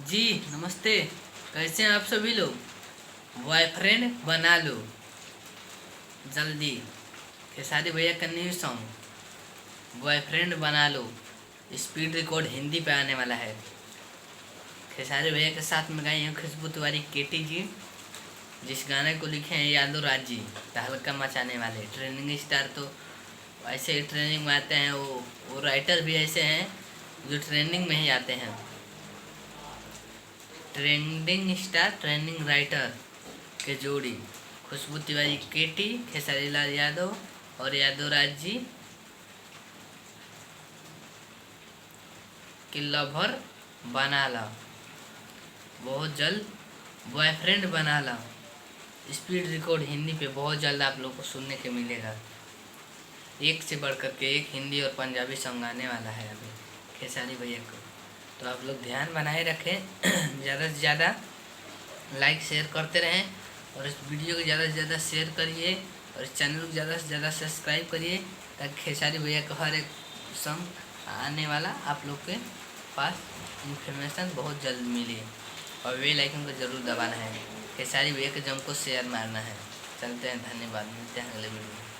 जी नमस्ते। कैसे हैं आप सभी लोग। बॉयफ्रेंड बना लो जल्दी। खेसारी भैया का न्यू सॉन्ग बॉयफ्रेंड बना लो स्पीड रिकॉर्ड हिंदी पे आने वाला है। खेसारी भैया के साथ में गाई हैं खुशबू तिवारी केटी जी, जिस गाने को लिखे हैं यादव राज जी, तहलका मचाने वाले ट्रेंडिंग स्टार। तो ऐसे ही ट्रेंडिंग में आते हैं वो राइटर भी ऐसे हैं जो ट्रेंडिंग में ही आते हैं। ट्रेंडिंग स्टार ट्रेंडिंग राइटर के जोड़ी खुशबू तिवारी केटी, खेसारी लाल यादव और यादव राज जी की लवर बना ला, बहुत जल्द बॉयफ्रेंड बना ला स्पीड रिकॉर्ड हिंदी पे बहुत जल्द आप लोग को सुनने के मिलेगा। एक से बढ़कर के एक हिंदी और पंजाबी सॉन्ग आने वाला है अभी खेसारी भैया को। तो आप लोग ध्यान बनाए रखें ज़्यादा से ज़्यादा लाइक शेयर करते रहें और इस वीडियो को ज़्यादा से ज़्यादा शेयर करिए और इस चैनल को ज़्यादा से ज़्यादा सब्सक्राइब करिए, ताकि खेसारी भैया का हर एक सॉन्ग आने वाला आप लोग के पास इन्फॉर्मेशन बहुत जल्द मिले। और बेल आइकन को ज़रूर दबाना है, खेसारी भैया के जम को शेयर मारना है। चलते हैं, धन्यवाद, मिलते हैं अगले वीडियो में।